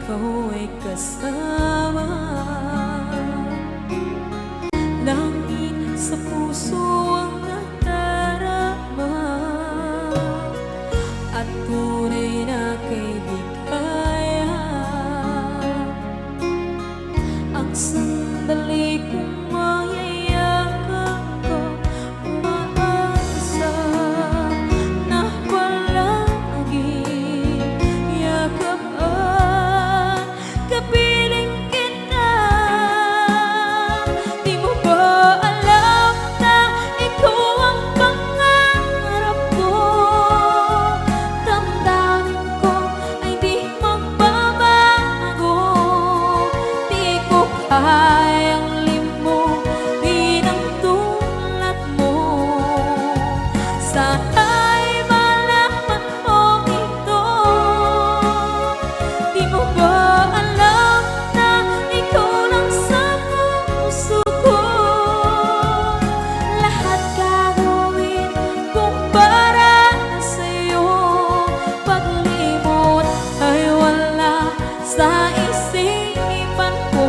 ikaw ay kasama. Langit sa puso ang nadarama, at tunay na kaibigan. Ang sandali kong mayayakap ko, umaasa na palaging yakapan, kapiling kita. Di mo ba alam na ikaw ang pangarap ko? Damdamin ko ay di magbabago. Di ko kayang limutin ang tulad mo. Sana'y malaman mo ito. Di mo ba alam na ikaw lang sa puso ko? Lahat gagawin kung para sa'yo. Paglimot ay wala sa isipan ko.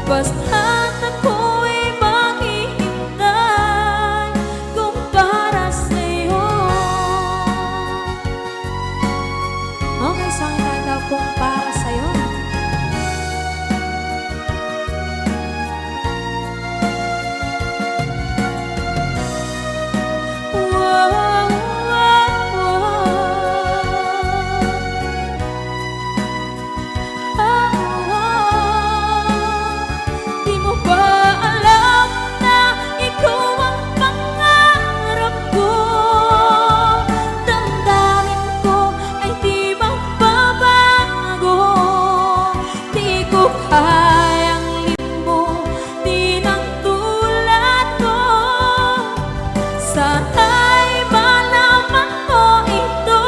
Basta't ako'y maghihintay kung para sa'yo. Okay, so ang kanta kung para sa'yo. Wow, wow, Di mo ba alam na ikaw ang pangarap ko? Damdamin ko ay di magbabago. Di ko kayang limutin ang tulad ko. Sana'y malaman mo ito.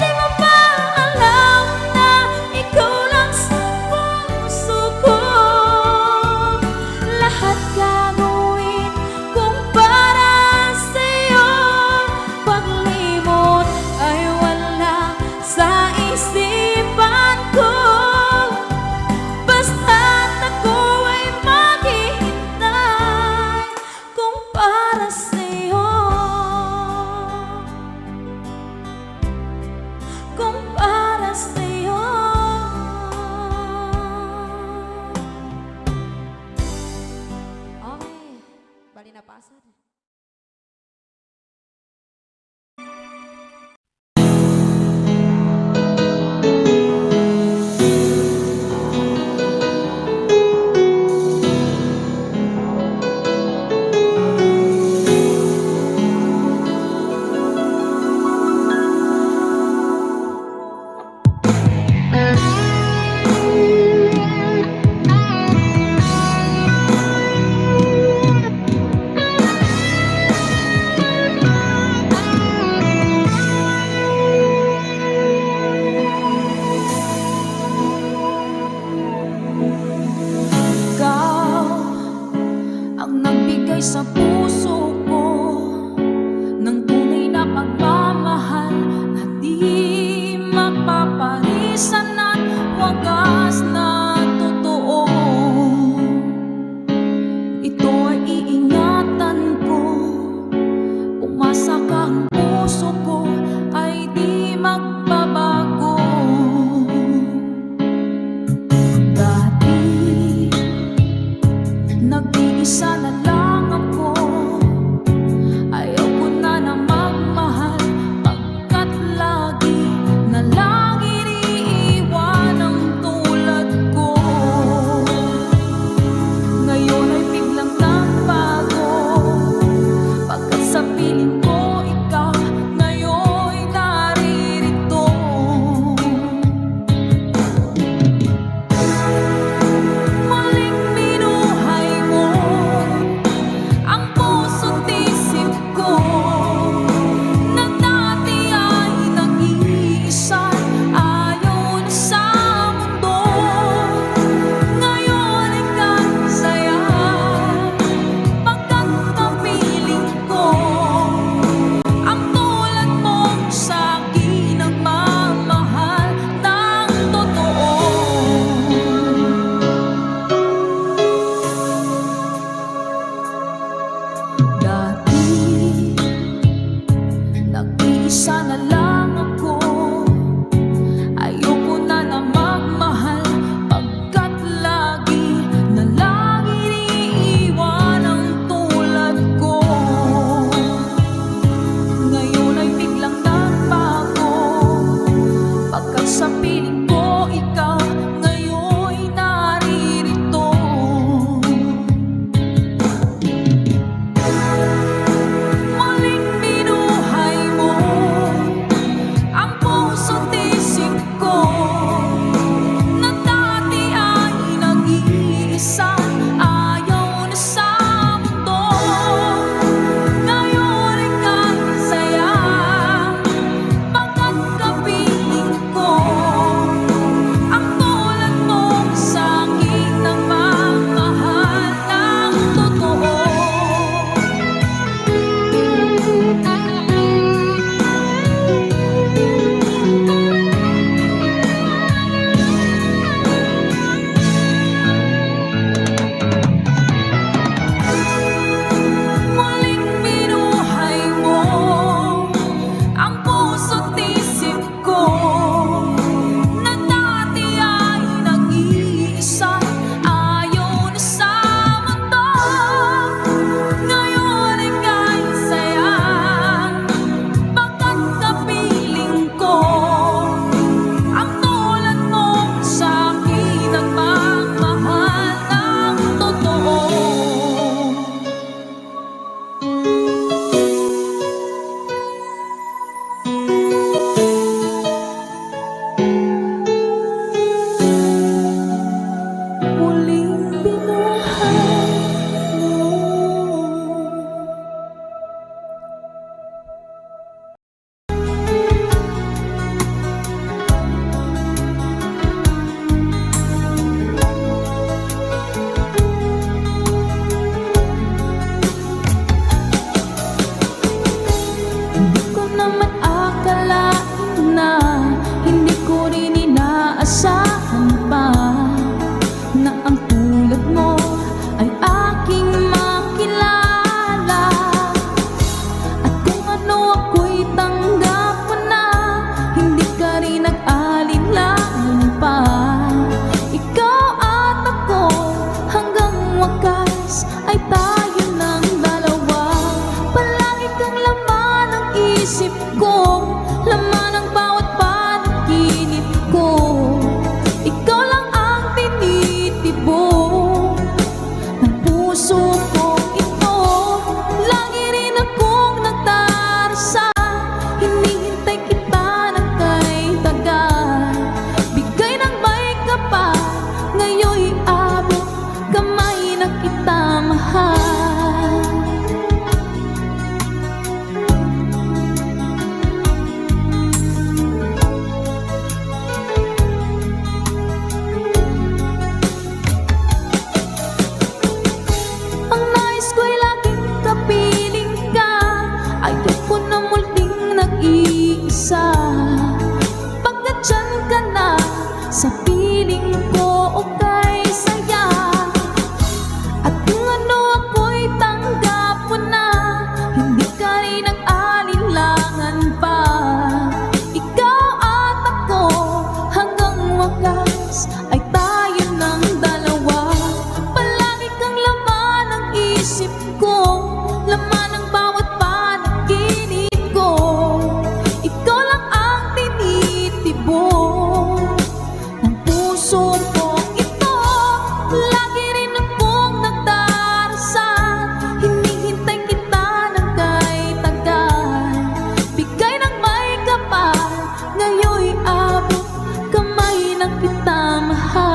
Di mo ba alam na ikaw lang sa puso ko? Lahat gagawin kung para sa'yo. Paglimot ay wala sa isipan ko. Basta't ako ay maghihintay kung para sa'yo. Kung para sa'yo. Okay, bali na pasad. ay tayo ng dalawa. Palagi kang laman ng isip ko, laman ng bawat panaginip ko. Ikaw lang ang tinitibok ng puso ko ito. Lagi rin akong nagdarasal, hinihintay kita ng kay tagal. Bigay ng may kapal, ngayon'y abot kamay na kita mahal. Ang nais ko'y laging kapiling ka, ayoko na muling nag-iisa. Pagkat dyan ka na sa piling ko, okay saya. At kung ano ako'y tanggap mo na, hindi ka rin nag-alinlangan pa. Ikaw at ako hanggang wakas ay tayo ng dalawa. Palagi kang laman ng isip ko, laman ng bawat panaginip ko. Ikaw lang ang tinitibok ng puso ko ito. Lagi rin akong nagdarasal, hinihintay kita ng kay tagal. Bigay ng may kapal, ngayon'y abot kamay na kita mahal.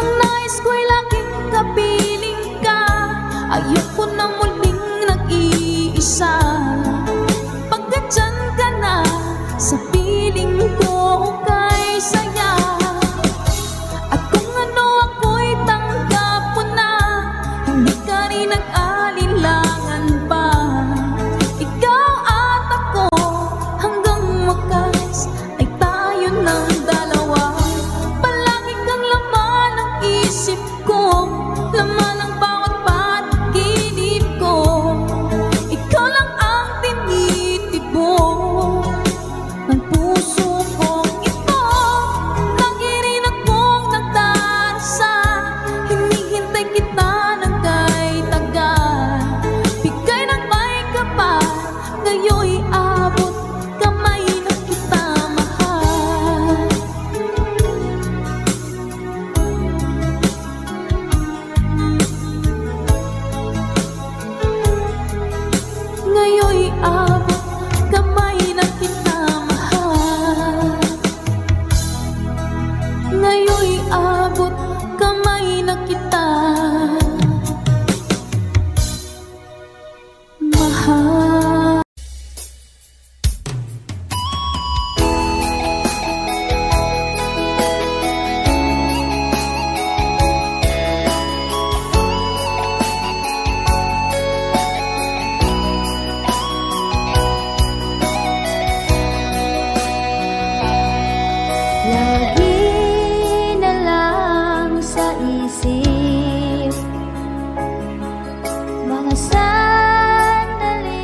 Ang nais ko'y laging kapiling ka, ayoko na muling nag-iisa. Pagkat dyan ka na sa piling ko, okay saya. At kung ano ako'y tanggap mo na, hindi ka rin nag-alinlangan pa. Ikaw at ako hanggang wakas ay tayo ng dalawa. Palagi kang laman ng isip ko, laman ng bawat panaginip ko. Ikaw lang ang tinitibok ng puso ko ito. Lagi rin akong nagdarasal, hinihintay kita ng kay tagal. Bigay ng may kapal, ngayon'y abot kamay na kita mahal. Ngayon'y abot kamay na kita mahal. Ngayon'y abot kamay na kita mahal. Lagi na lang sa isip mga sandali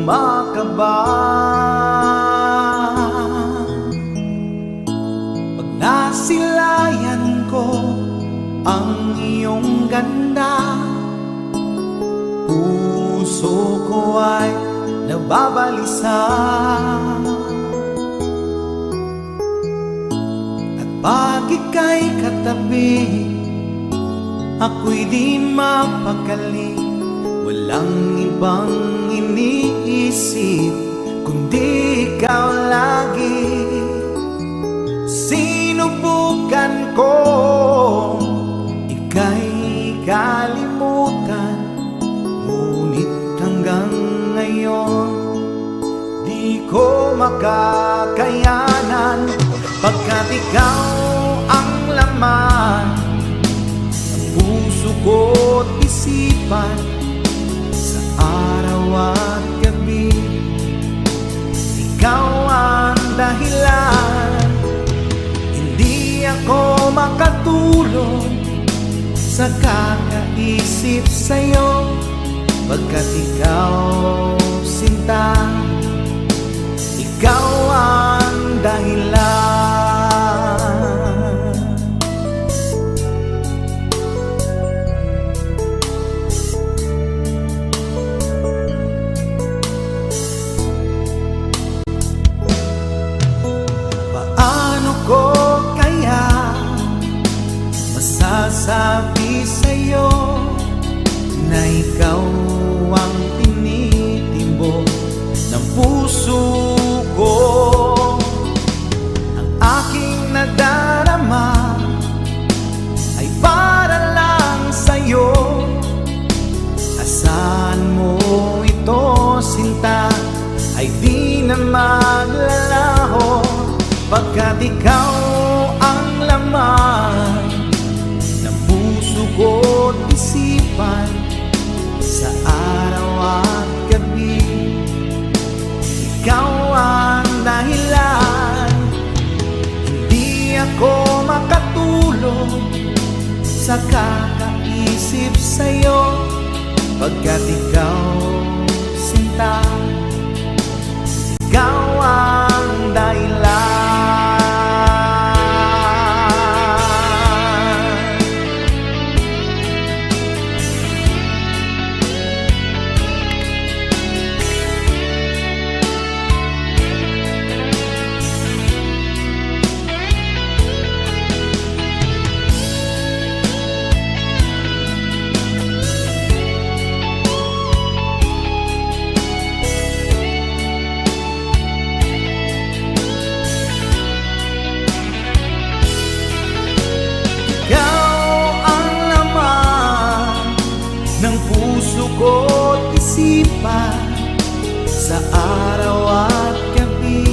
tama ka ba? Pag nasilayan ko ang iyong ganda, puso ko ay nababalisa. At pag ika'y katabi, ako'y di mapakali. Walang ibang iniisip kundi ikaw lagi. Sinubukan ko ika'y kalimutan, ngunit hanggang ngayon di ko makakayanan. Pagkat ikaw ang laman ng puso ko't isipan, sa araw at gabi ikaw ang dahilan. Hindi ako makatulog sa kakaisip sa'yo, pagkat ikaw sinta, ikaw ang dahilan. Paano ko kaya masasabi sa'yo na ikaw ang tinitimbok ng puso ko? Ang aking nadarama ay para lang sa'yo. Asahan mo ito, sinta, ay di na maglalaho, pagkat ikaw ang laman ng puso ko't isipan, sa araw at gabi ikaw ang dahilan. Hindi ako makatulog sa kakaisip sa'yo, pagkat ikaw sinta, ikaw ang dahilan. Ko't isipan, sa araw at gabi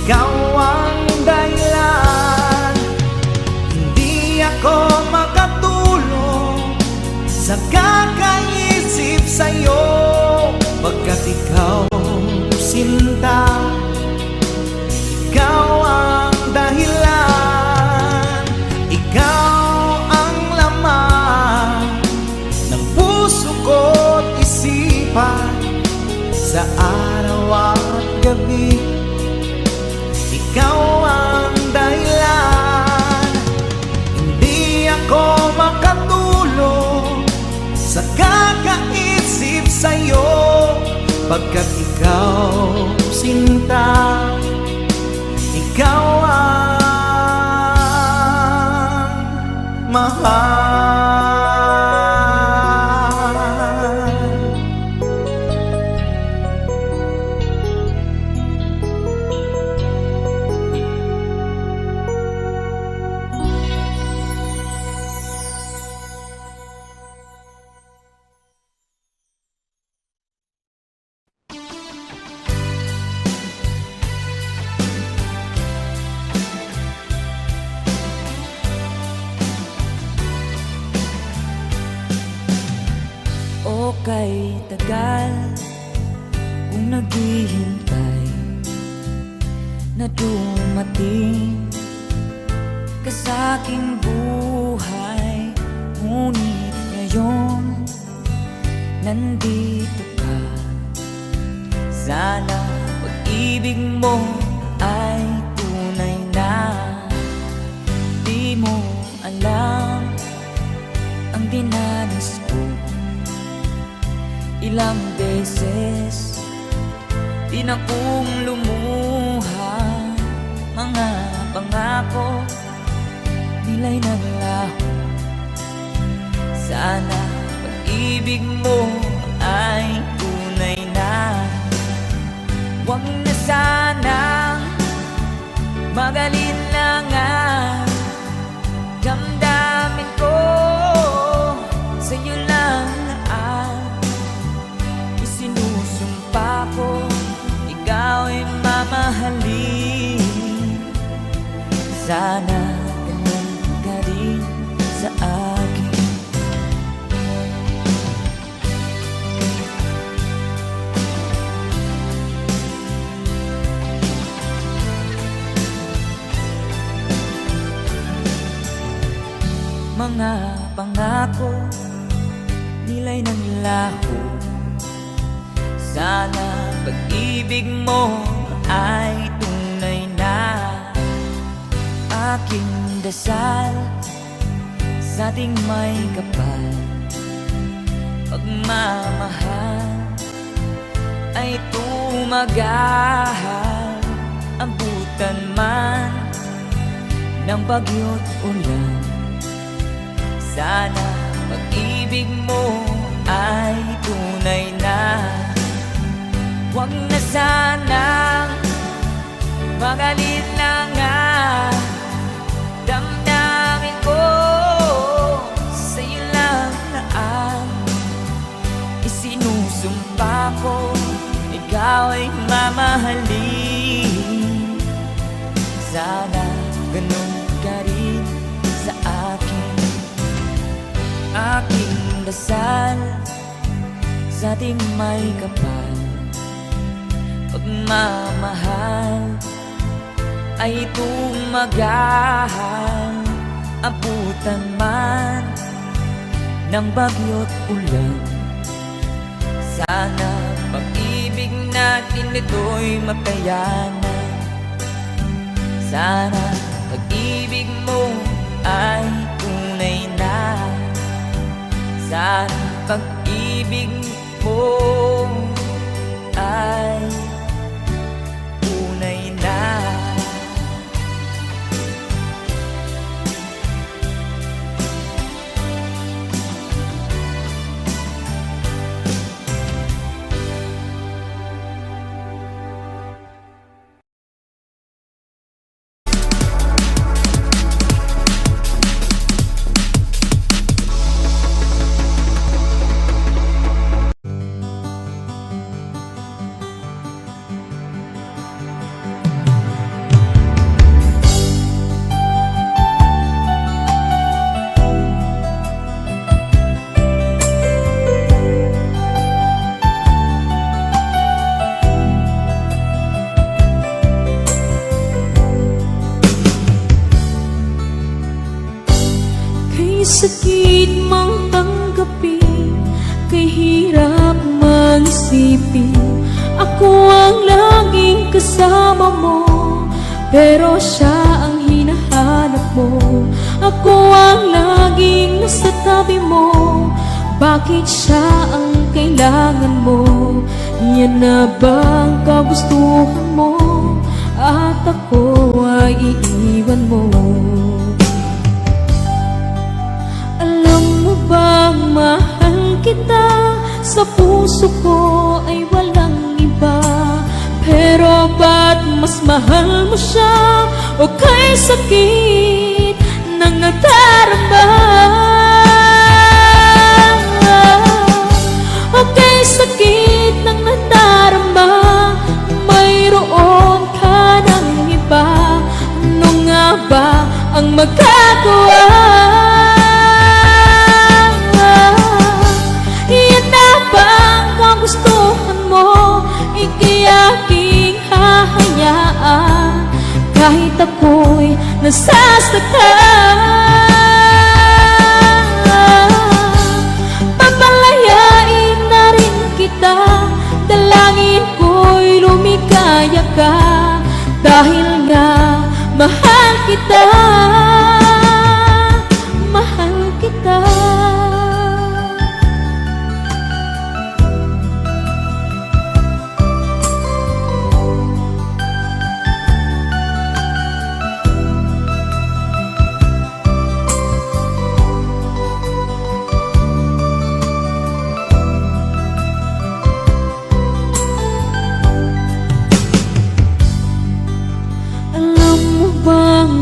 ikaw ang dahilan. Hindi ako makatulog sa kakaisip sa'yo, pagkat ikaw sinta, ikaw ang dahilan. Ikaw ang laman ng puso ko't isipan, sa araw at gabi ikaw ang dahilan. Hindi ako makatulog sa kakaisip sa'yo, pagkat ikaw sinta, ikaw ang mahal. O kay tagal kung naghihintay na dumating ka sa'king buhay, ngunit ngayon nandito ka Sana pag-ibig mo ay tunay na. Di mo alam ang dinanas ko. Ilang beses din akong lumuha. Mga pangako nila'y naglaho. Sana pag-ibig mo ay tunay na. Huwag na sanang magalinlangan. Damdamin ko sa'yo lang ang isinusumpa ko. Ikaw ay mamahalin. Sana ganun ka rin sa akin. Mga pangako nila'y naglaho. Sana pag-ibig mo ay tunay na. Aking dasal sa ating may kapal, pagmamahal ay tumagal. Abutan man ng bagyo't ulan. Sana pag-ibig mo ay tunay na. Huwag na sanang magalinlangan. Damdamin ko sa'yo lang na ang isinusumpa ko. Ikaw ay mamahalin. Sana ganun ka rin sa akin. Aking dasal sa ating may kapal, pagmamahal ay tumagal. Abutan man ng bagyo't ulan. Sana pag-ibig natin ito'y makayanan. Sana pag-ibig mo ay tunay na. Sana pag-ibig mo ay tunay na. Sakit mang tanggapin, kay hirap mag-isipin. Ako ang laging kasama mo, pero siya ang hinahanap mo. Ako ang laging nasa tabi mo, bakit siya ang kailangan mo? Yan na bang kagustuhan mo, at ako ay iiwan mo? Bang mahal kita, sa puso ko ay walang iba. Pero ba't mas mahal mo siya, o kay sakit ng nadarama? O kay sakit ng nadarama, mayroon ka ng iba. Ano nga ba ang magagawa? Gustuhan mo, ika'y aking hahayaan, kahit ako'y nasasaktan. Papalayain na rin kita, dalangin ko'y ka, dahil nga mahal kita, mahal kita.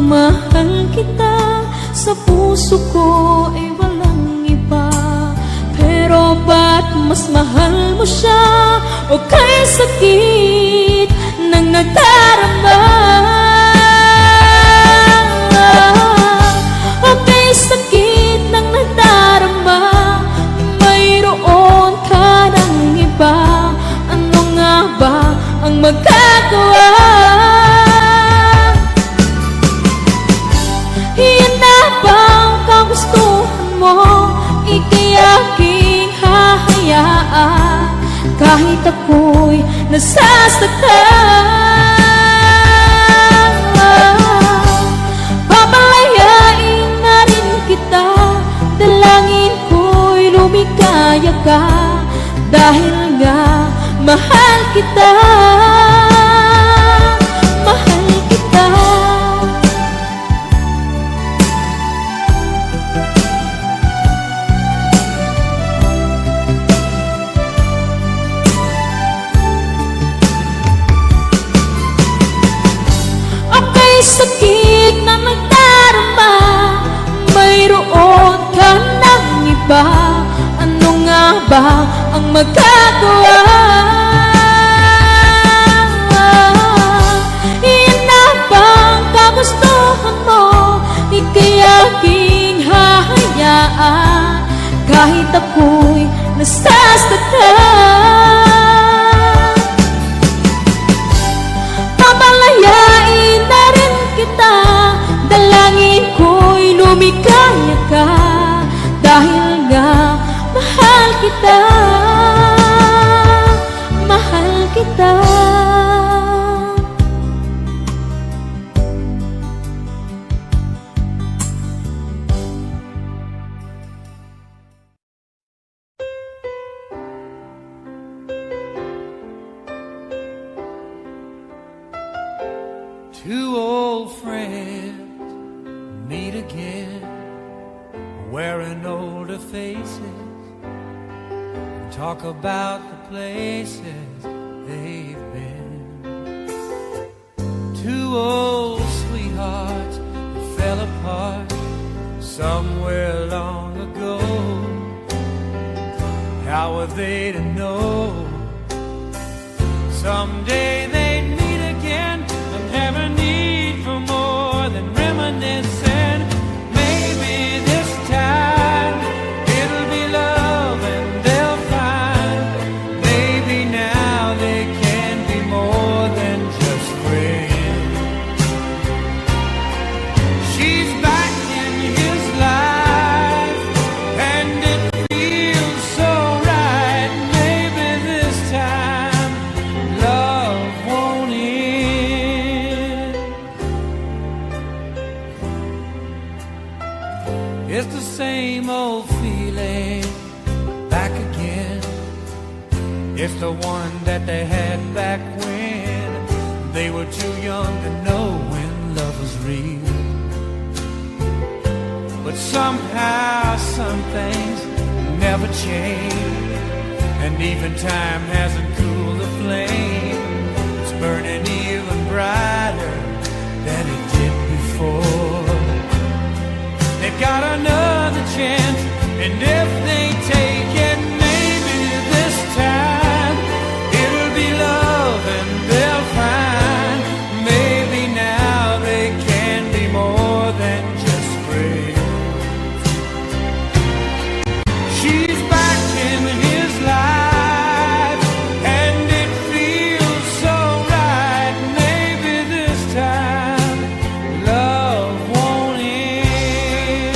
Mahal kita, sa puso ko ay walang iba. Pero ba't mas mahal mo siya? O kay sakit ng nadarama? O kay sakit ng nadarama, mayroon ka ng iba. Ano nga ba ang magagawa? Gustuhan mo, ika'y aking hahayaan, kahit ako'y nasasaktan. Papalayain na rin kita, dalangin ko'y lumikaya ka, dahil nga mahal kita, mahal kita. Sakit na nagdarama, mayroon ka ng iba. Ano nga ba ang magagawa? Iyan na bang kagustuhan mo? Ika'y aking hahayaan, kahit ako'y nasasaktan. Papalayain na rin kita, dalangin ko'y lumikaya ka, dahil nga mahal kita, mahal kita. Two old friends meet again, wearing older faces, and talk about the places they've been. Two old sweethearts that fell apart somewhere long ago. How were they to know someday they'd meet again and have a need for more than reminiscing? Maybe this time it'll be love and they'll find maybe now they can be more than just friends. She's back in his life and it feels so right. Maybe this time love won't end. It's the same old feeling back again. It's the one that they had back when they were too young to know when love was real. But somehow some things never change, and even time hasn't cooled the flame. It's burning even brighter than it did before. They've got another chance, and if they take it, maybe this time it'll be love and they'll find maybe now they can be more than just friends. She's back in his life and it feels so right. Maybe this time love won't end.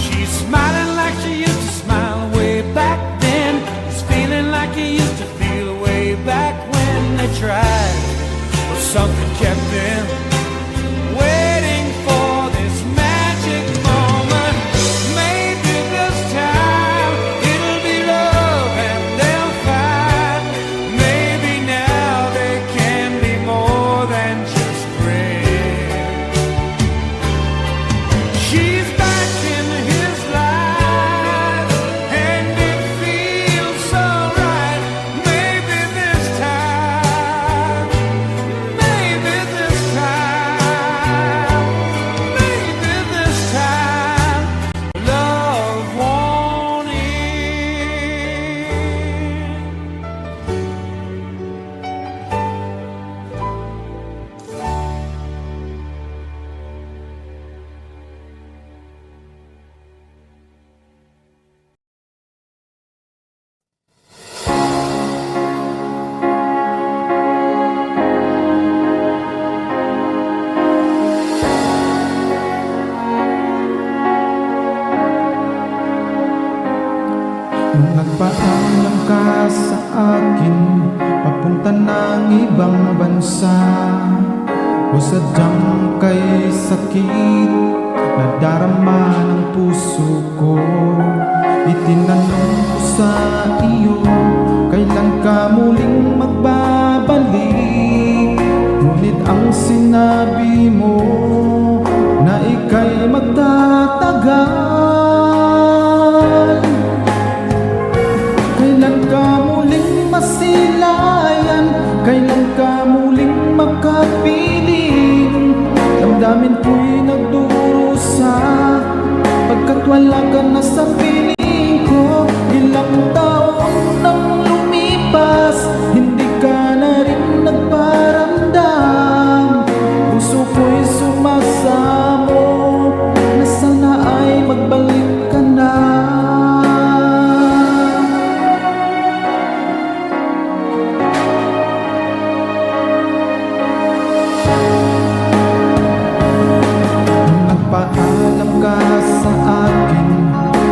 She's smiling like she used to smile way back then. He's feeling like he used to feel way back when they tried, but something kept them waiting for this magic moment. Maybe this time it'll be love and they'll find. Maybe now they can be more than just friends. She's back in his life and it feels so right. Maybe this time, maybe this time, maybe this time, love won't end. Nung nagpaalam ka sa akin papunta ng ibang bansa, o sadyang kay sakit na darama ng puso ko, itinanong ko sa iyo, kailan ka muling magbabalik? Ngunit ang sinabi mo na ika'y magtatagal. Kailan ka muling masilayan? Kailan ka muling makapiling? Damdamin ko'y nagdurusa pagkat wala ka na sa piling ko. Ilang taon nang lumipas, hindi ka na rin nagparamdam. Puso ko'y sumasamo na sana ay magbalik ka na. Nagpaalam ka sa akin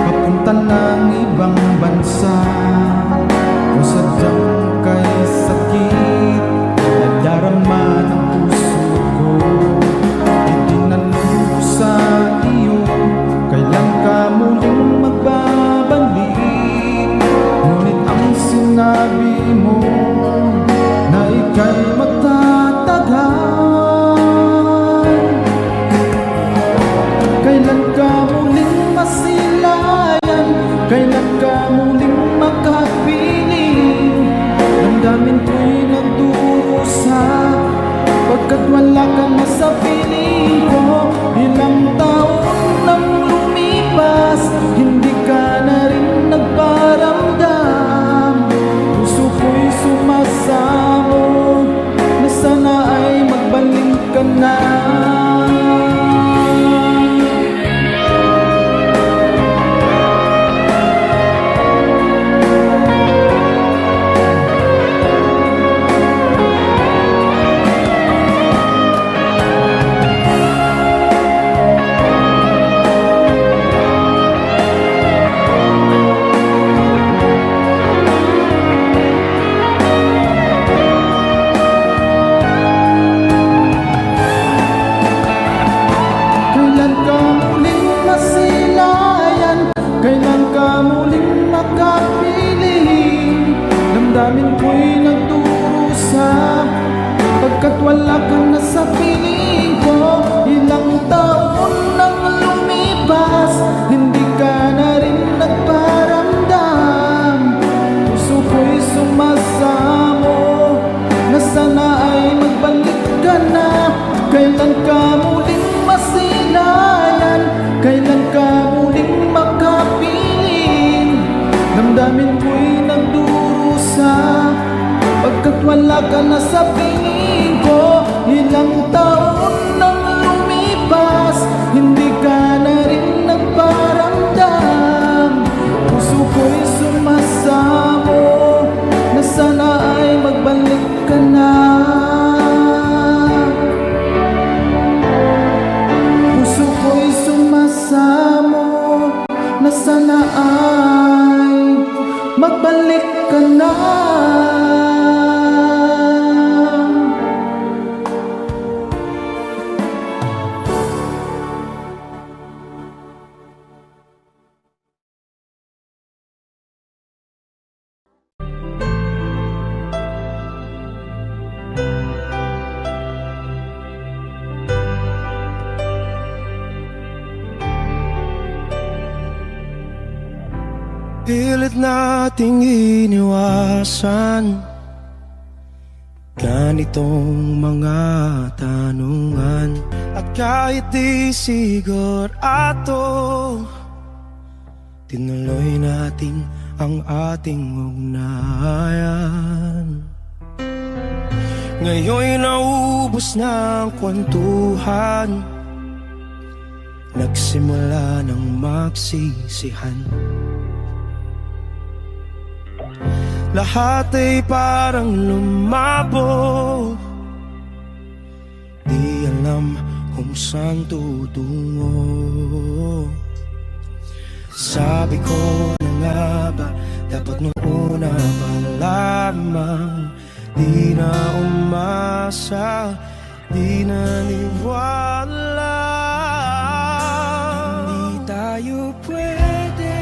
papunta ng ibang bansa, o sadyang kay sakit na darama ng puso ko, itinanong ko sa iyo, kailan ka muling magbabalik? Ngunit ang sinabi mo na ika'y magtatagal. Kailan ka muling masilayan? Kailan ka muling makapiling? Damdamin ko'y nagdurusa pagkat wala ka na sa piling ko. Ilang taon nang lumipas, hindi ka na rin nagparamdam. Puso ko'y sumasamo na sana ay magbalik ka na. Kailan ka muling masilayan? Kailan ka muling makapiling? Damdamin ko'y nagdurusa pagkat wala ka na sa piling ko. Ilang taon nang lumipas, hindi ka na rin nagparamdam. Puso ko'y sumasamo na sana ay magbalik ka na. Kailan ka muling masilayan? Kailan ka muling makapiling? Damdamin ko'y nagdurusa pagkat wala ka na sa piling ko. Ilang taon nang lumipas, hindi ka na rin nagparamdam. Puso ko'y sumasamo na sana ay magbalik ka na. Puso ko'y sumasamo na sana ay magbalik ka na. Pilit nating iniwasan ganitong mga tanungan. At kahit di sigurado, tinuloy natin ang ating ugnayan. Ngayon'y naubos na ang kwentuhan, nagsimula ng magsisihan. Lahat ay parang lumabo, di alam kung saan tutungo. Sabi ko na nga ba, dapat nung una pa lamang, di na umasa, di naniwala. Hindi tayo pwede,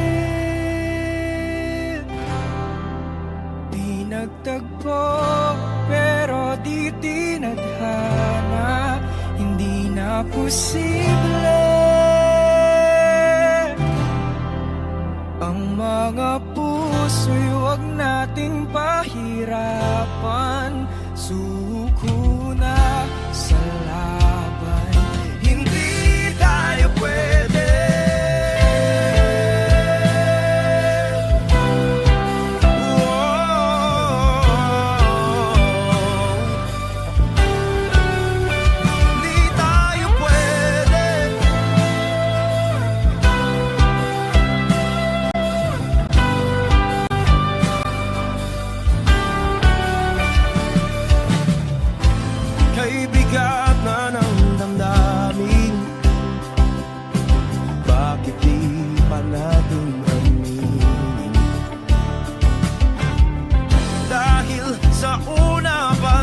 di nagtagpo, pero di tinadhana. Hindi na posible ang mga puso'y huwag nating pahirapan. Suko na sa laban, hindi tayo pwede. Hindi tayo pwede. Kay bigat na ng damdamin, bakit di pa natin aminin? Dahil sa una pa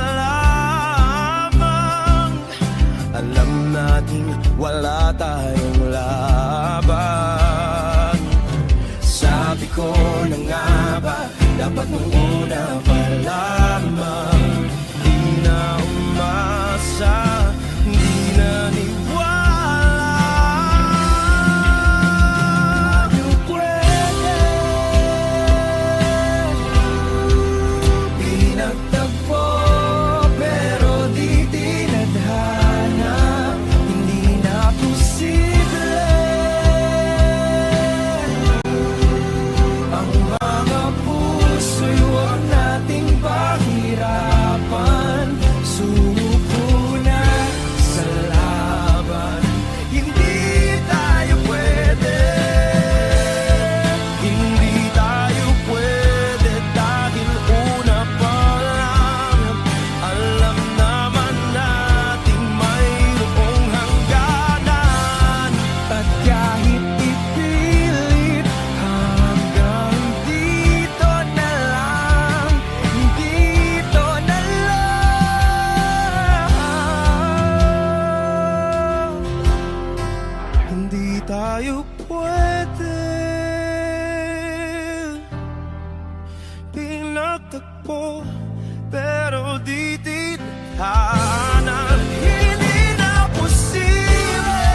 lamang, alam nating wala tayong laban. Sabi ko na nga ba, dapat nung una pa lamang, di na umasa, di naniwala. Tayo pwede, di nagtagpo, pero di tinadhana. Hindi na posible ang mga puso'y huwag nating pahirapan. Suko na sa laban, hindi tayo pwede. Hindi tayo pwede dahil una pa lang, alam naman nating mayroong hangganan. At kahit ipilit, hanggang dito na lang, dito na lang. Hindi tayo pwede, pinagtagpo, pero di tinadhana. Hindi na posible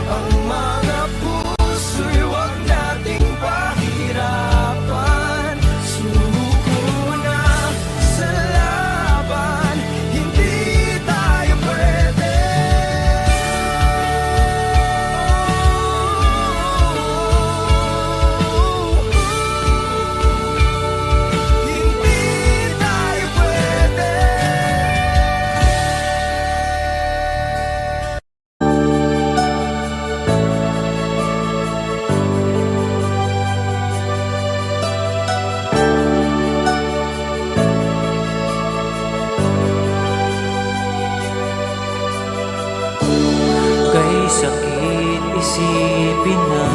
ang mga puso'y huwag nating pahirapan. Suko na sa laban, hindi tayo pwede. Hindi tayo pwede. Kay sakit isipin na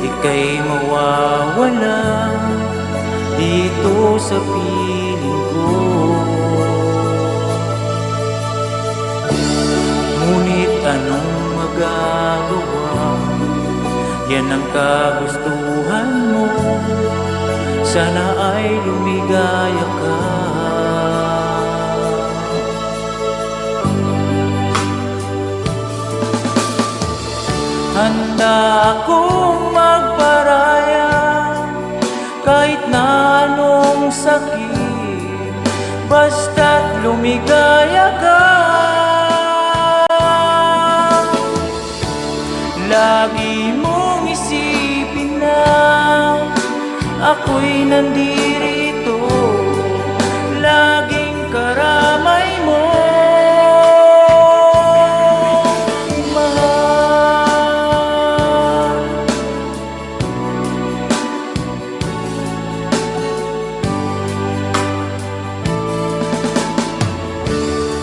ika'y mawawala dito sa piling ko. Ngunit anong magagawa? Yan ang kagustuhan mo. Sana ay lumigaya ka. Handa akong magparaya kahit na anong sakit, basta't lumigaya ka. Lagi mong isipin na ako'y nandirito, laging karamay mo.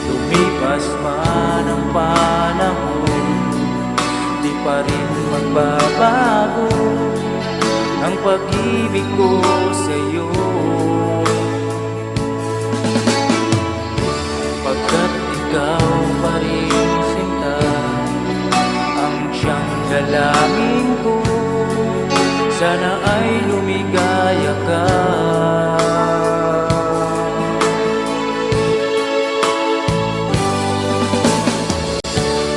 Lumipas man ang panahon, di pa rin magbabago ang pag-ibig ko sa'yo. Pagkat ikaw pa rin sinta ang siyang dalangin ko, sana ay lumigaya ka.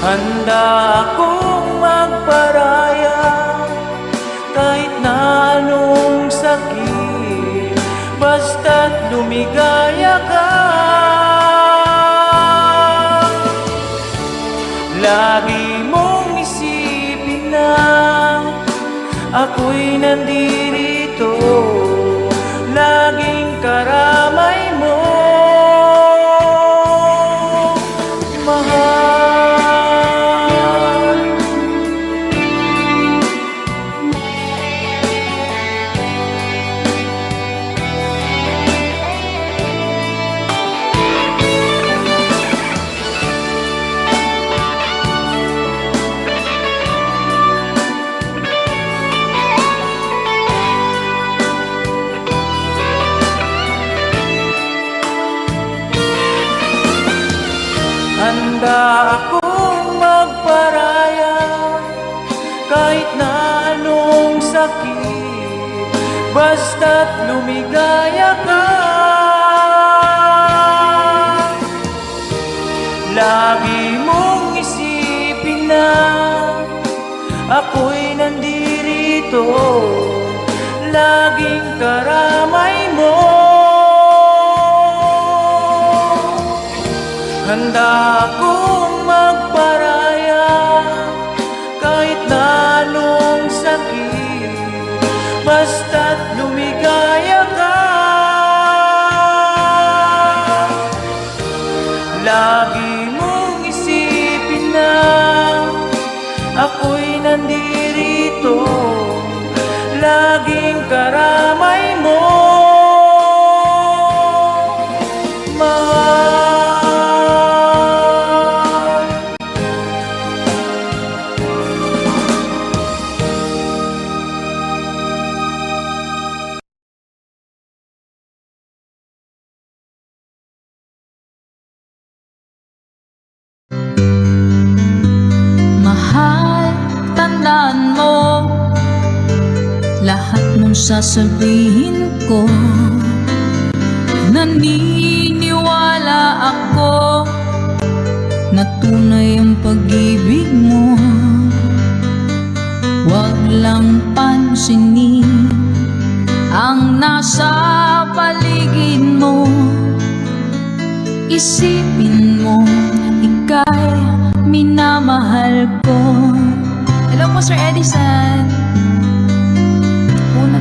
Handa akong magparaya kahit na anong sakit, basta't lumigaya ka. Lagi mong isipin na ako'y nandirito, laging karamay mo. Handa akong magparaya kahit na anong sakit, basta't lumigaya ka. Lagi mong isipin na ako'y nandirito, laging karamay mo. Handa akong magparaya kahit na anong sakit, basta't lumigaya ka. Lagi mong isipin na ako'y nandirito, laging karamay mo. Mahal, tandaan mo lahat ng sasabihin ko. Naniniwala ako na tunay ang pag-ibig mo. Huwag lang pansinin ang nasa paligid mo. Isipin mo, ika'y minamahal ko. Hello po, Sir Edison. Una.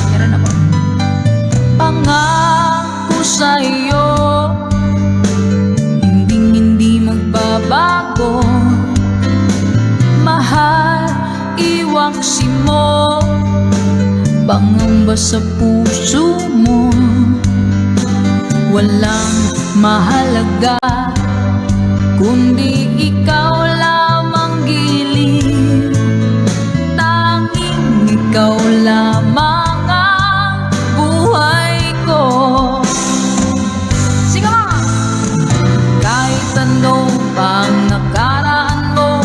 Meron na po. Pangako sa'yo, hindi magbabago. Mahal, iwaksi mo, pangamba sa puso mo. Walang mahalaga kundi ikaw lamang giliw. Tanging ikaw lamang ang buhay ko. Sige mga! Kahit ano pang nakaraan mo,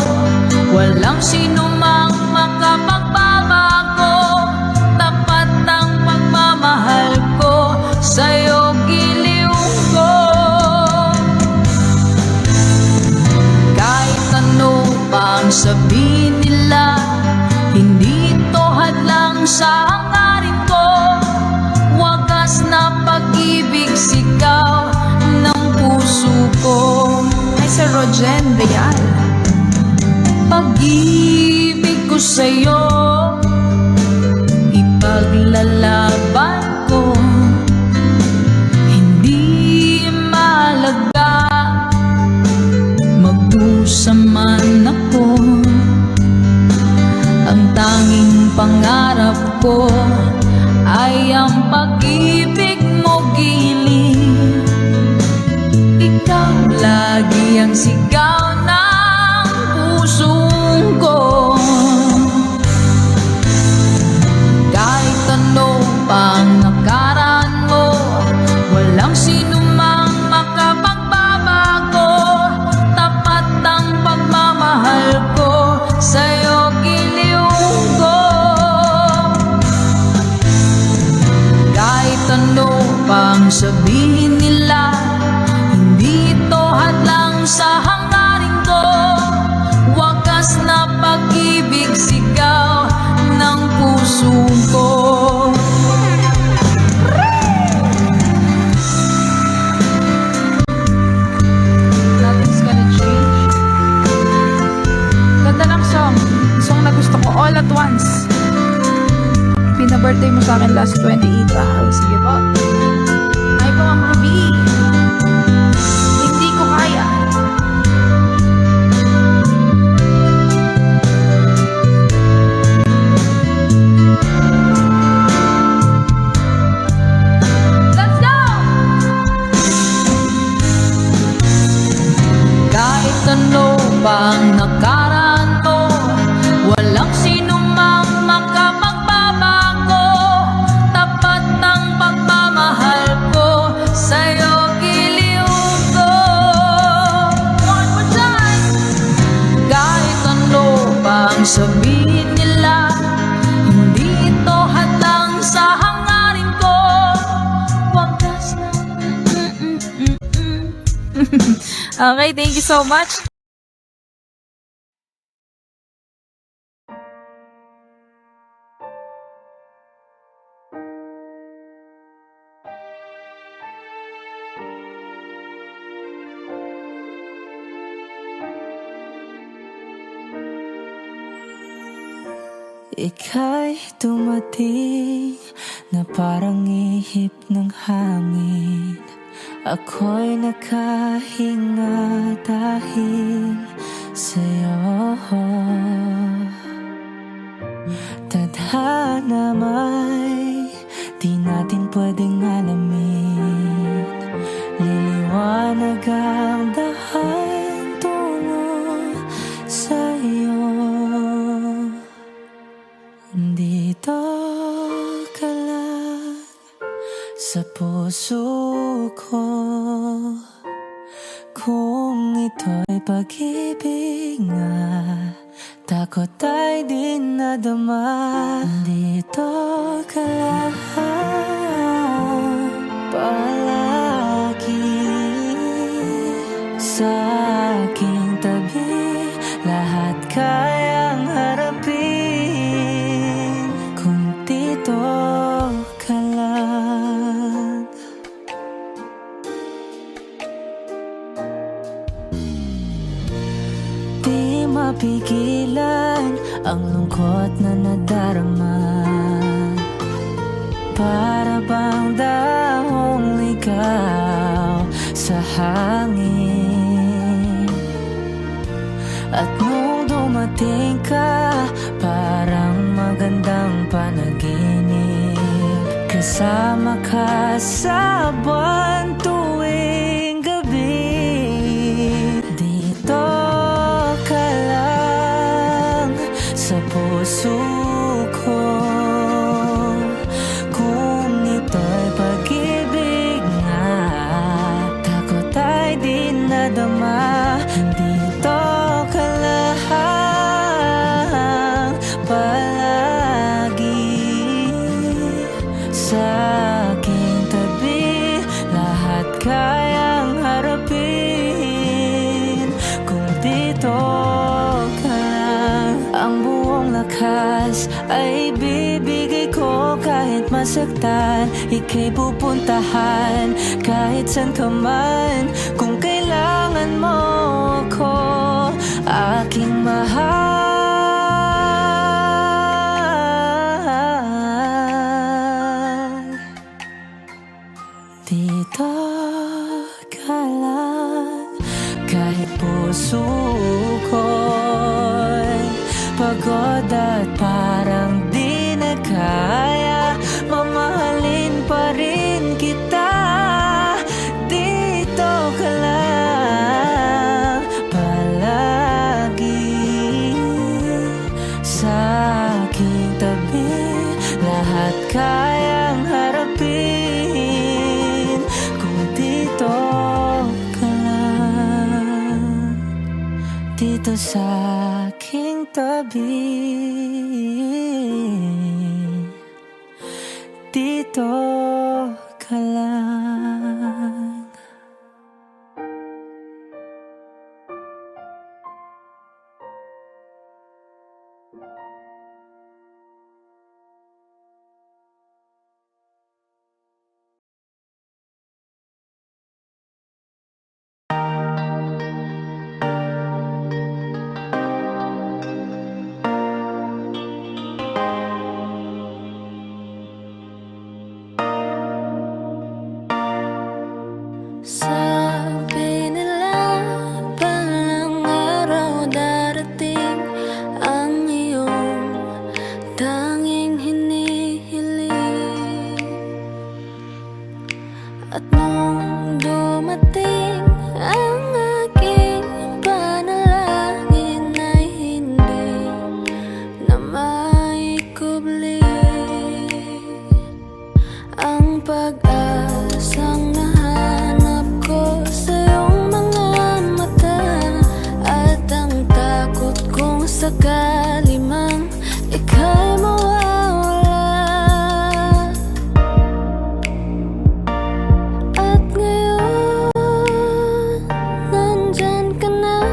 walang sino mang makapagbabago. Tapat ang pagmamahal ko sa'yo, giliw ko. Kahit Jen Real. Pag-ibig ko sa'yo, ipaglalaban ko. Hindi malaga magdusa man ako. Ang tanging pangarap ko ay ang pag-ibig mo giling. Ikaw lagi ang sigaw ng puso ko. Kahit ano pang nakaraan mo, walang sinumang makapagbabago. Tapat ang pagmamahal ko sa'yo, giliw ko. Kahit ano pang sabihin nila, hindi ito hadlang sa hangarin ko. Wagas na pag-ibig, sigaw ng puso ko. Nothing's gonna change. Ganda ng song. Song na gusto ko, All at Once. Pina-birthday mo sa akin last 28. Sige po. Ay po, Ma'am Ruby. Hindi ko kaya. Let's go! Kahit ano pang nakaraan mo, walang sinumang makapagbabago. Tapat ang pagmamahal ko sa'yo, giliw ko. One more time. Kahit ano pang sabihin nila, hindi ito hadlang sa hangarin ko. Wagas na. Okay, thank you so much. Ika'y dumating na parang ihip ng hangin. Ako'y nakahinga dahil sa'yo. Tadhana may di natin pwedeng alamin. Liliwanag ang dahan tungo sa'yo. Dito ka lang sa puso ko. Kung ito'y pag-ibig nga, takot ay di nadama. Dito ka lang palagi sa aking tabi. Lahat kayang harapin kung dito ka lang. Di mapigilan ang lungkot na nadarama. Para bang dahong ligaw sa hangin. At nung dumating ka, parang magandang panaginip. Kasama ka sa buwan tuwing gabi. Dito ka lang sa puso ko. Kung ito'y pag-ibig nga, takot ay di nadama. Dito ka lang palagi sa aking tabi. Lahat kayang harapin kung dito ka lang. Ang buong lakas ay bibigay ko kahit masaktan. Ika'y pupuntahan kahit saan ka man. Kung kailangan kailangan mo ako, aking mahal. Dito ka lang, kahit puso ko'y pagod at parang di na kaya, mamahalin pa rin kita. Dito ka lang palagi sa aking tabi, lahat kayang harapin kung dito ka lang, dito sa aking tabi, dito ka lang. Sabi nila palang araw darating ang iyong tanging hinihiling. At nung dumating ang aking panalangin ay hindi na maikubli ang pag-asang nahanap ko sa iyong mga mata, at ang takot kong sakali mang ika'y mawawala. At ngayon, nandyan ka na,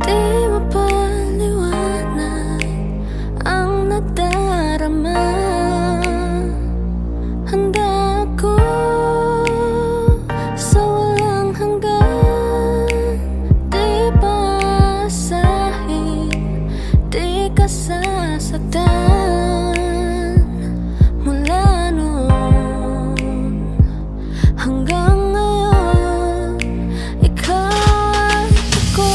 di mapaliwanag ang nadarama. Handa ako sa walang hanggan, di paasahin, di ka sasaktan. Mula noon hanggang ngayon, ikaw at ako.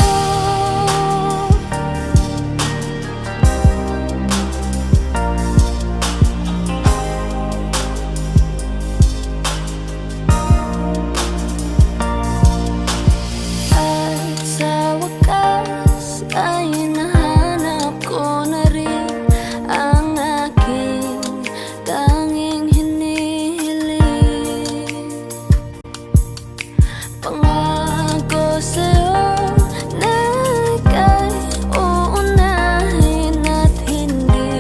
At sa wakas ay nahanap ko na rin ang aking tanging hinihiling. Pangako sa'yo na ika'y uunahin at hindi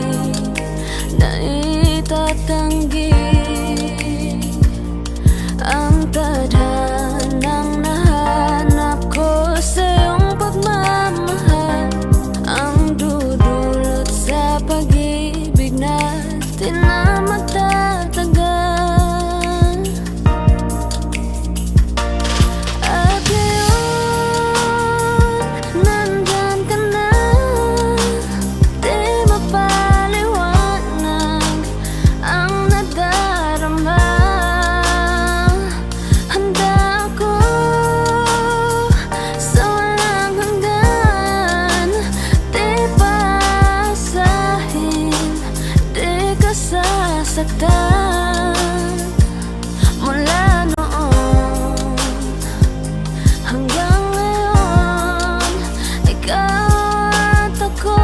na itatanggi ang tadhanang nahanap ko sa iyong pagmamahal, ang dudulot sa pag-ibig natin na magtatagal. At ngayon, nandyan ka na, di mapaliwanag ang nadarama. Handa ako sa walang hanggan, di paasahin, di ka sasaktan. Mula noon hanggang ngayon, ikaw at ako.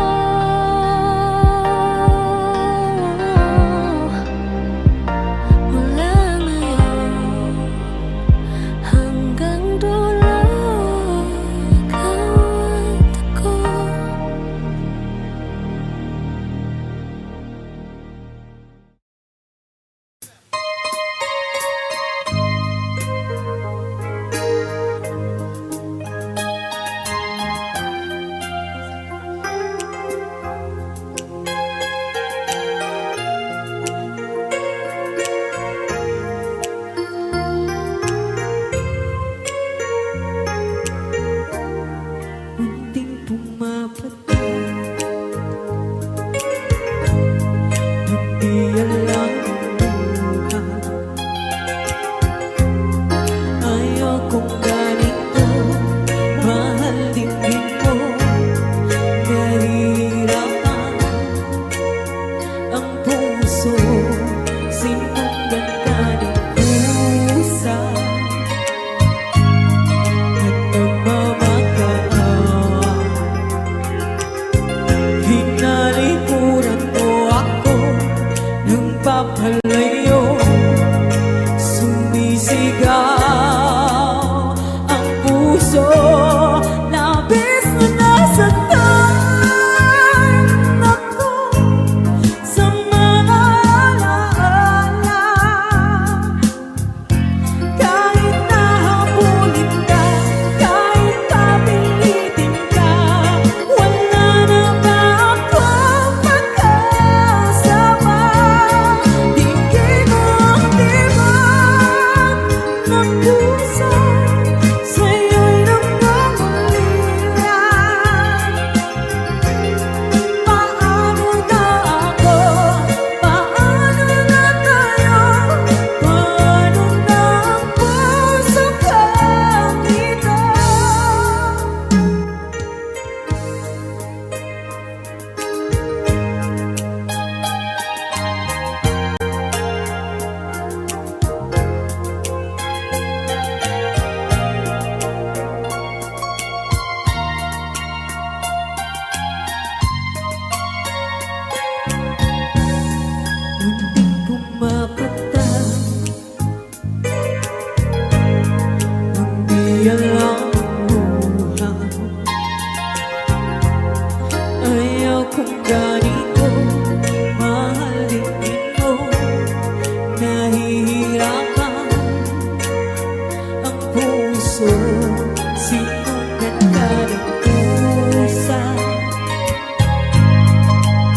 Mula ngayon hanggang dulo, ikaw at ako. puso, sinundan ka ng pusa at nagmamakaawa. Hinalikuran mo ako ng papalayo, sumisigaw ang puso, labis na nasaktan ako sa mga alaala. Kahit nahabulin ka, kahit papilitin ka, wala na ba akong pag-asa? Tingin mo ang tibag ng puso, sa'yo'y nagmamalian. Paano na ako? Paano na tayo? Paano na ang puso kang ito? Munting pumapatay, hindi alam buhay. Ayaw kong ganito mahalin mo, nahihirapan ang puso, sinundan ka ng pusa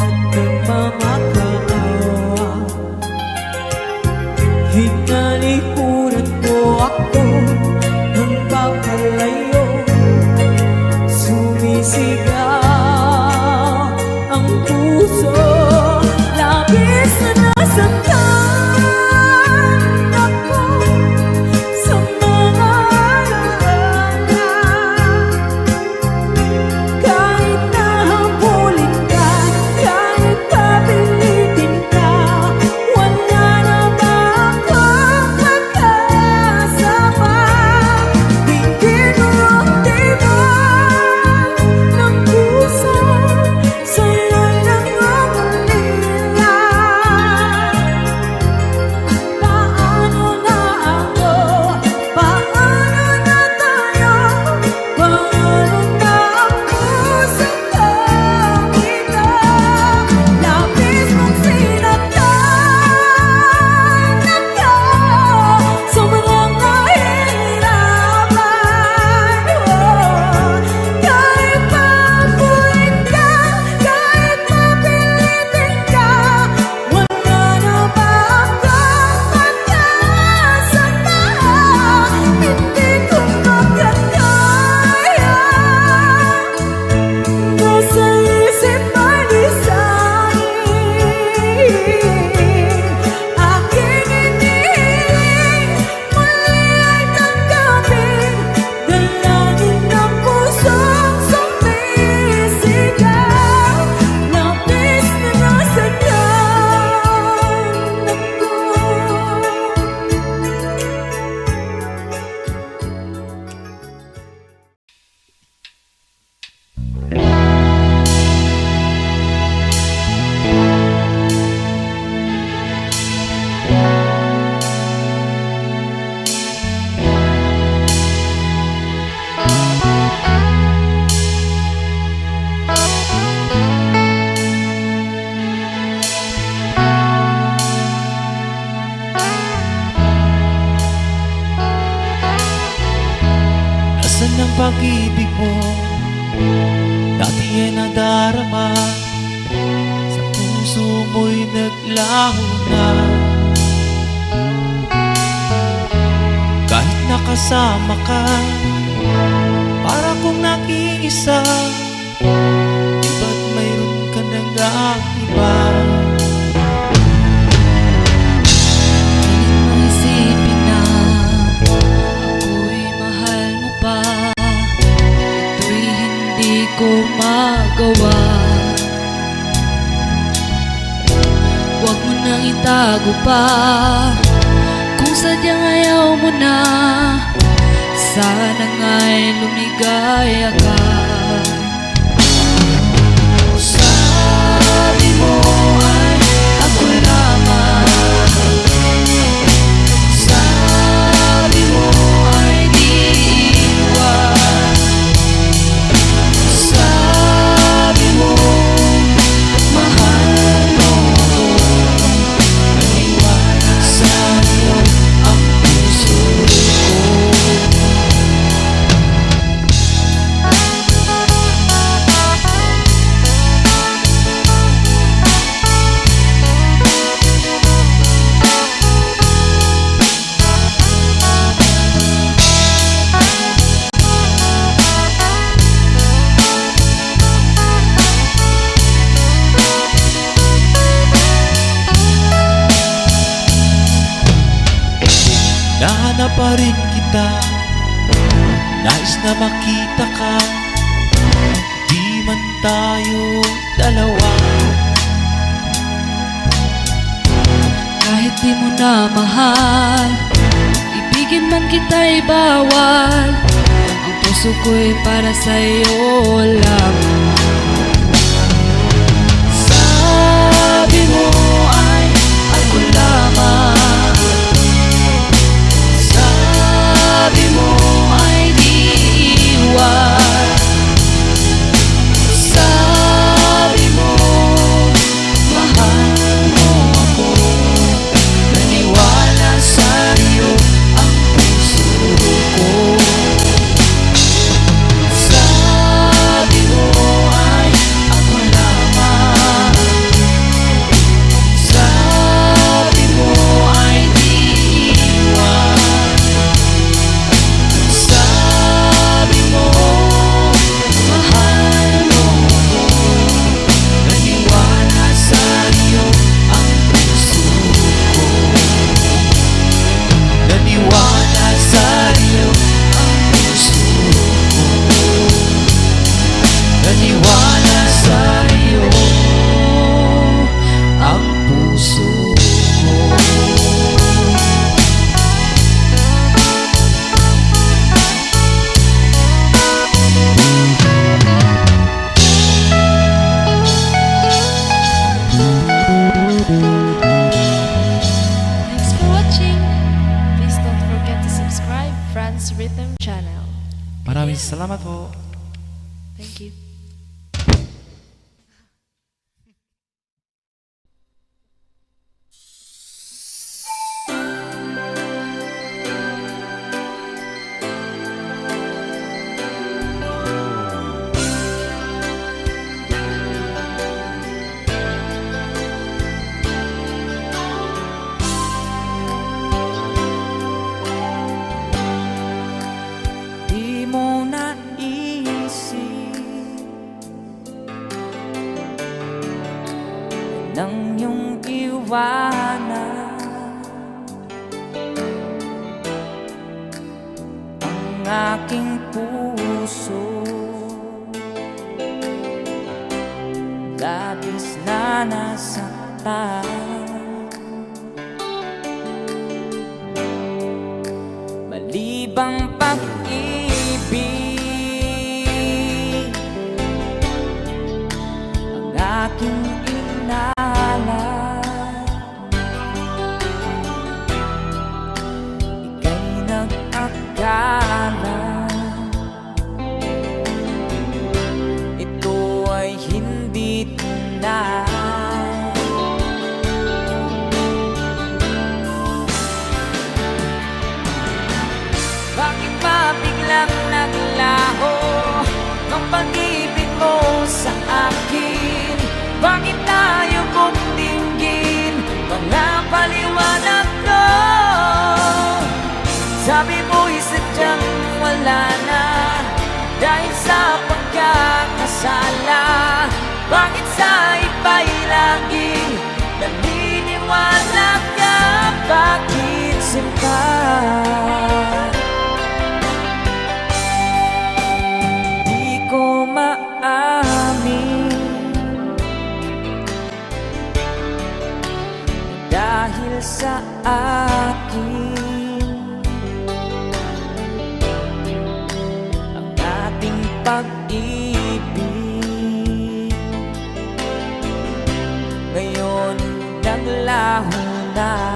at nagmamakaawa. Hinalikuran mo ako ng papalayo, sumisigaw ang puso, labis na nasaktan ako sa mga alaala. Kahit nahabulin ka, kahit papilitin ka, wala na ba akong pag-asa? Tingin mo ang tibag ng puso, sa'yo'y nagmamalian. Paano na ako? Paano na tayo? Paano na ang puso kang ito? Labis mong sinaktan ako, sobrang nahihirapan. Kahit papulit ka, kahit mapilitin ka, wala na ba akong pag-asa pa? Hindi ko makakaya, nasa isip ay design. Aking inihiling, muli ay tanggapin, dalangin ng pusong sumisigaw, labis na nasaktan ako. Nasaan ang pag-ibig mo? Dati ay nadarama, sa puso mo'y naglaho na. Kahit nakasama ka, para kong nag-iisa, di ba't mayroon ka nang iba? Isipin na ako'y mahal mo pa, ito'y hindi ko magawa. Huwag mo nang itago pa. Kung sadyang ayaw mo na, sana nga'y lumigaya ka. Sabi mo ay ako lamang, sabi mo ay di iwan, sabi mo mahal mo ako, naniwala sa'yo ang puso ko. Nahanap pa rin kita, nais na makita ka, di man tayo dalawa. Kahit di mo na mahal, ibigin man kita'y bawal, ang puso ko'y para sa'yo lamang. Sabi mo ay ako lamang, sabi mo ay di iwan, sabi mo mahal mo ako, naniwala sa'yo ang puso ko. Sabi mo ay ako lamang, sabi mo ay di iwan, sabi mo mahal mo ako, naniwala sa'yo ang puso ko. Naniwala sa'yo Ang puso ko, naniwala sa'yo ang puso ko. Thanks for watching. Please don't forget to subscribe Franz Rhythm Channel. Maraming salamat po. Thank you. Di mo naisip nang iyong iwanan ang aking puso, labis na nasaktan. Malibang pag-ibig ang aking inalay, ika'y nag-akala ito ay hindi tunay. Bakit ba bigla sa akin ang ating pag-ibig. Ngayon naglaho na,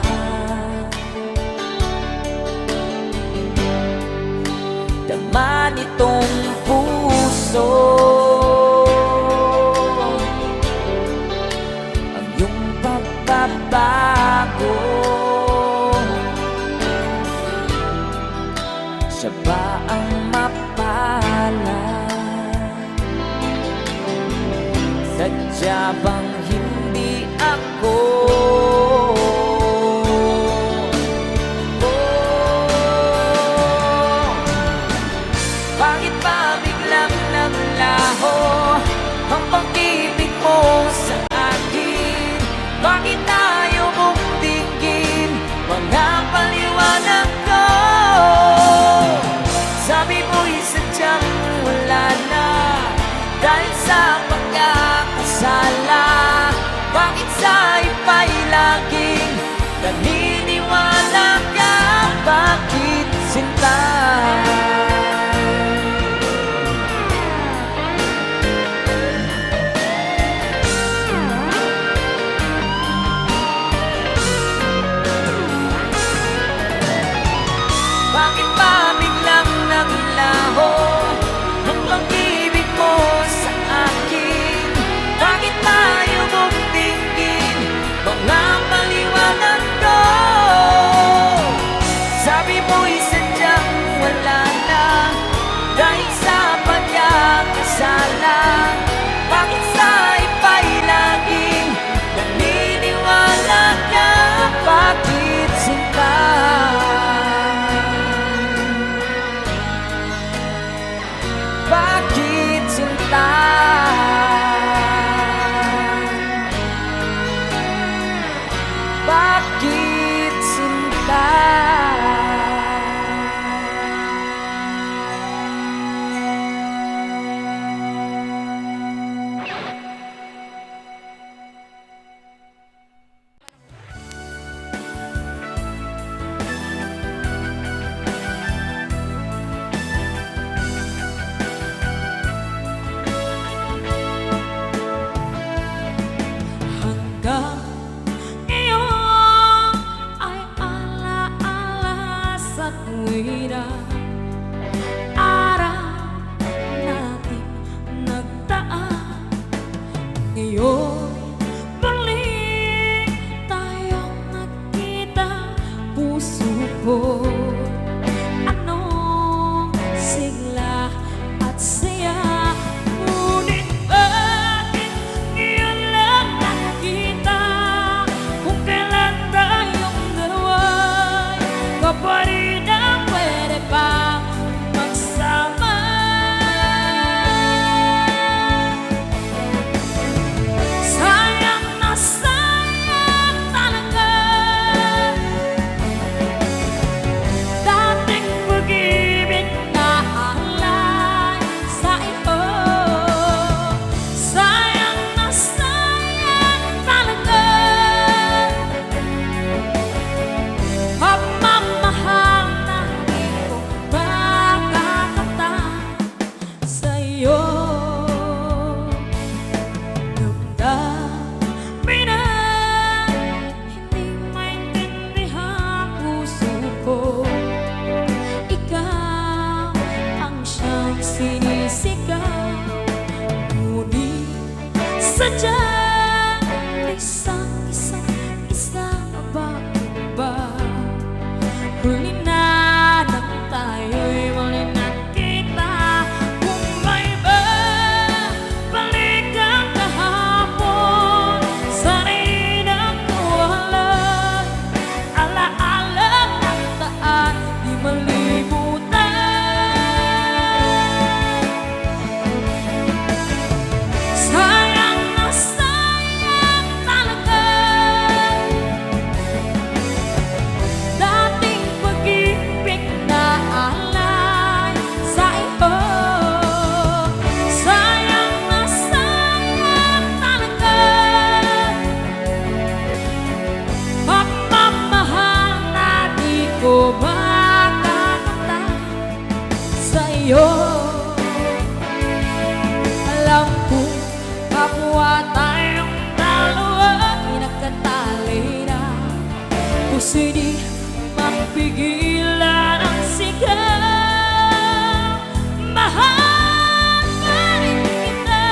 dama nitong puso ang iyong pagbabago. Siya ba ang mapalad? Sadya bang hindi ako? Bakit ba biglang naglaho ang pag-ibig mo sa akin? Bakit tayo mong tingin mga paliwanag ko? Sabi mo'y sadyang wala na dahil sa pagkakasala. Bakit sa iba'y laging naniniwala ka? Bakit sinta? Bakit ba biglang naglaho ang pag-ibig mo sa akin? Bakit tayo mong tingin mga paliwanag ko? Sabi mo'y sadyang wala na dahil sa pagkakasala. Bakit sa iba'y laging naniniwala ka? Bakit sinta? Bakit sinta? Bakit sinta? Hanggang ngayon ay alaala sa tuwira, araw natin nagdaan. Ngayon muli tayong nagkita, puso ko anong sigla at saya. Ngunit bakit ngayon lang nakita kung kailan tayong dalawa'y kapatid na pwede pa magsama? Sayang na sayang talaga dating pag-ibig na alay sa iyo. Sayang na sayang talaga pagmamahal na di ko makakanta sa iyo. Damdamin na hindi maintindihan puso ko, ikaw ang siyang sinisigaw. Ngunit sadyang isang ba? Huli na nang tayo'y muli nagkita. Kung may babalik ang kahapon, sana'y nakuhalan. Alaala ng daan, di malimutan. Sayang na sayang pigilan ang sigaw. Mahal pa rin kita.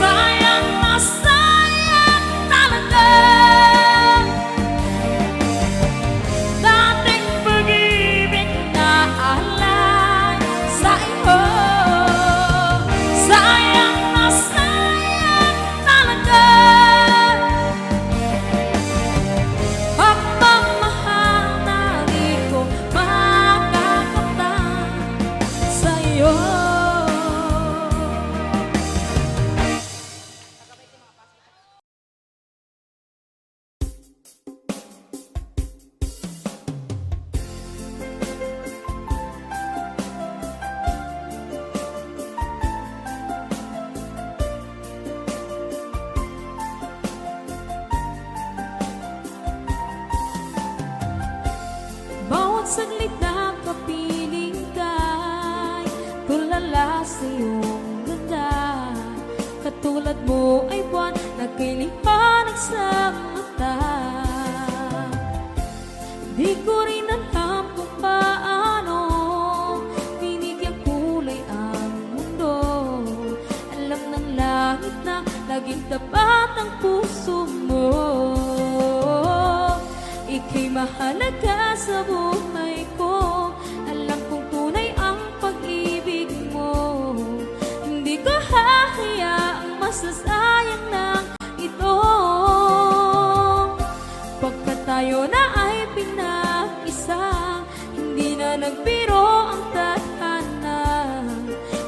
Sayang na sayang talaga dating pag-ibig na alay sa iyo. Sayang na sayang talaga ang pagmamahal na di ko makakakamtan sa iyo. Bawat saglit na kapiling ka'y tulala sa iyong ganda. Katulad mo ay buwan na kay liwanag sa mata. Di ko rin alam kung paano binigyan kulay ang mundo. Alam ng langit na laging tapat ang puso mo. Ika'y mahalaga sa buhay ko. Alam kong tunay ang pag-ibig mo. Hindi ko hahayaang masasayang na ito. Pagkat tayo na ay pinag-isa, hindi na nagbiro ang tadhana.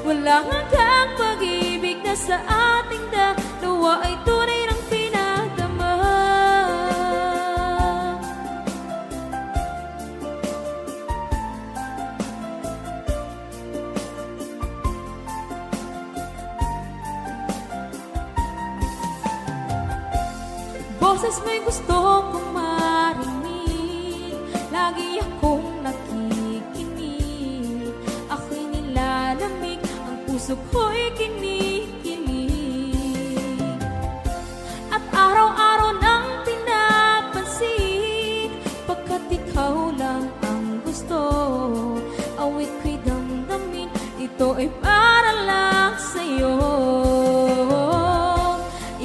Walang hanggang pag-ibig na sa ating dalawa ay tunay ng pinadama. Boses mo'y gusto kong marinig, lagi akong nakikinig. Ako'y nilalamig, ang puso ko'y kinikilig. At araw-araw nang pinapansin, pagkat ikaw lang ang gusto. Awit ko'y damdamin, ito ay para lang sa'yo.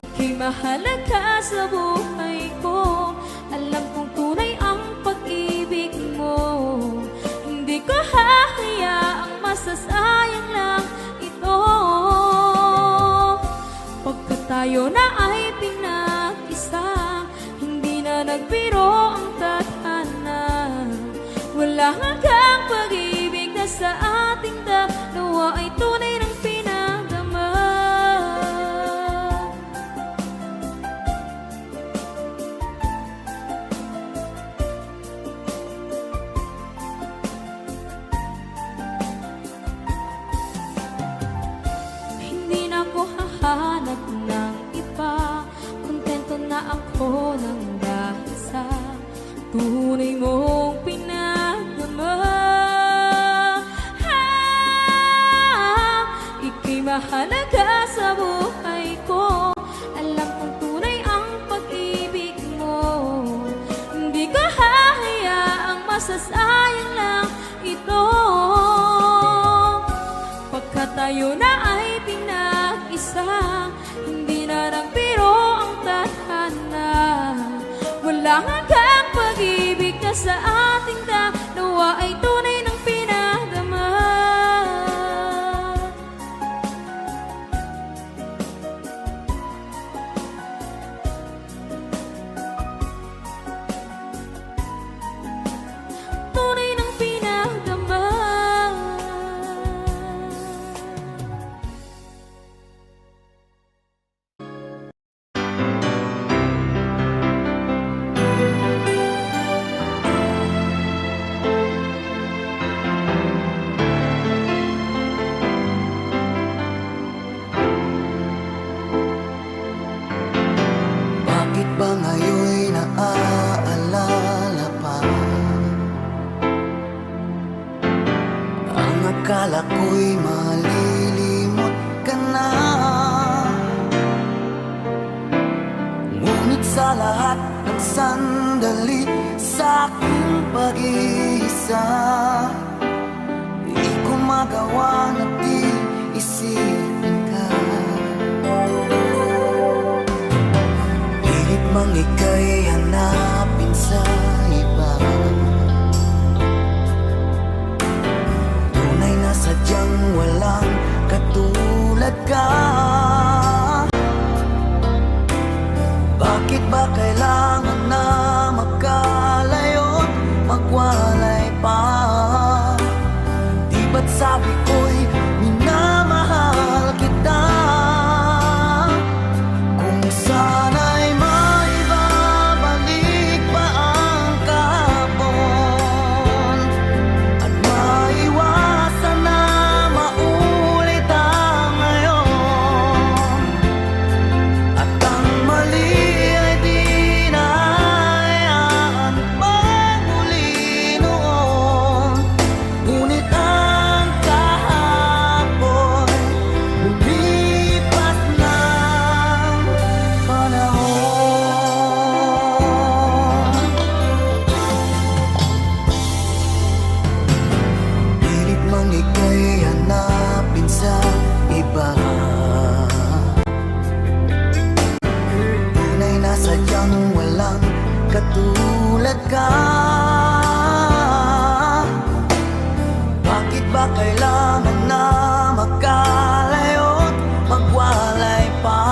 Ika'y mahalaga sa buhay ko. Alam kong tunay ang pag-ibig mo. Hindi ko hahayaang masasayang lang ito. Pagkat tayo na ay pinag-isa, hindi na nagbiro ang tadhana. Wala hanggang pag-ibig na sa ating dalawa ay tunay ng pinadama. Hindi na ako hahanap ng iba, kontento na ako ng dahil sa tunay mong pinagdama. Ika'y mahalaga sa buhay ko. Alam kong tunay ang pag-ibig mo. Hindi ko hahayaang masasayang lang ito. Pagkat tayo na ay pinag-isa, hindi na nagbiro ang tadhana. Wala hanggang pag-ibig na sa ating dalawa ay tunay ng pinadama. Tunay ng pinadama. sa lahat ng sandali sa aking pag-iisa. Di ko magawa na di isipin ka. Pilit mang ika'y hanapin sa iba. Tunay na sadyang walang katulad ka. Bakit ba kailangan na magkalayo't magwalay pa? Di ba't sabi ko'y minamahal kita? Kung sana'y maibabalik pa ang kahapon at maiwasan na maulit ang ngayon, at ang mali katulad ka. Bakit ba kailangan na magkalayo't magwalay pa?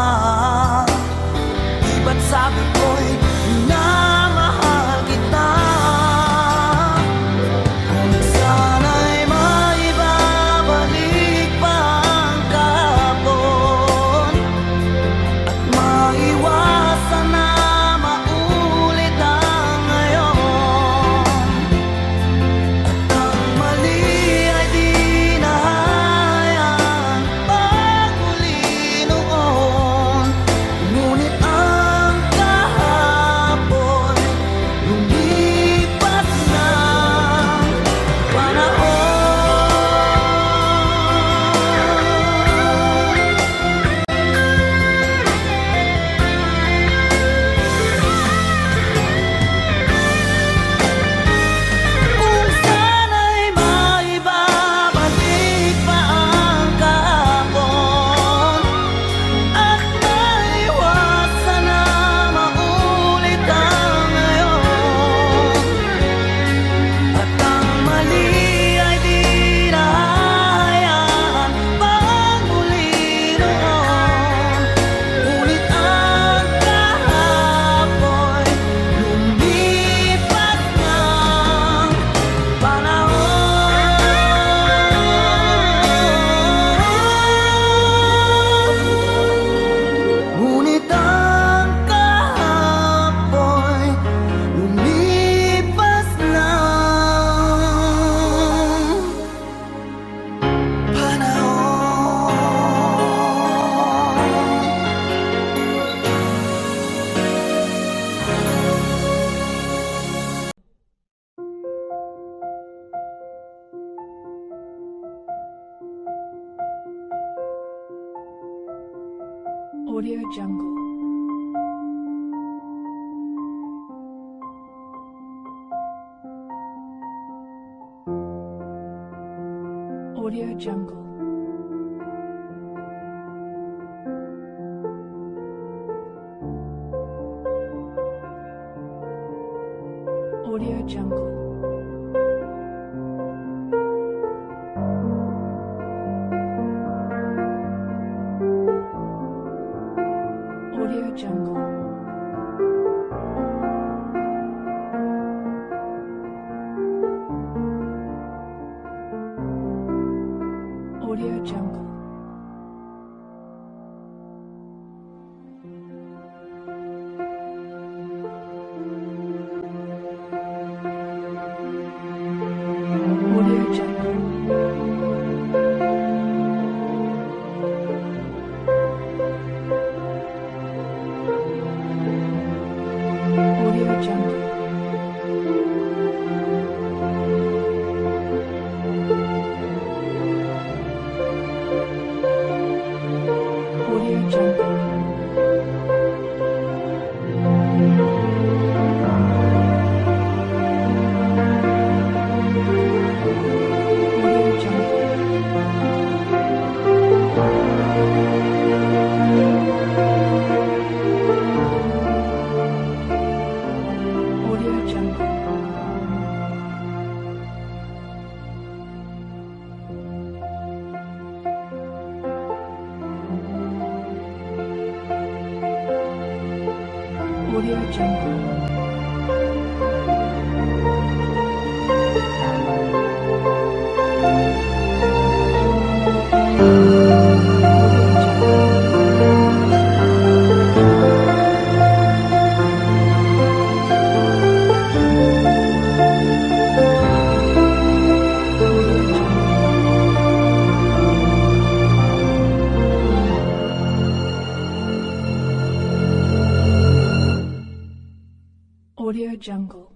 Di ba't sabi ko'y minamahal kita? Kung sana'y maibabalik pa ang kahapon at maiwasan na Audio Jungle. Audio Jungle. Audio Jungle. Audio Jungle. Audio Jungle. Audio Jungle. Audio Jungle. Audio Jungle. Audio Jungle. Audio Jungle.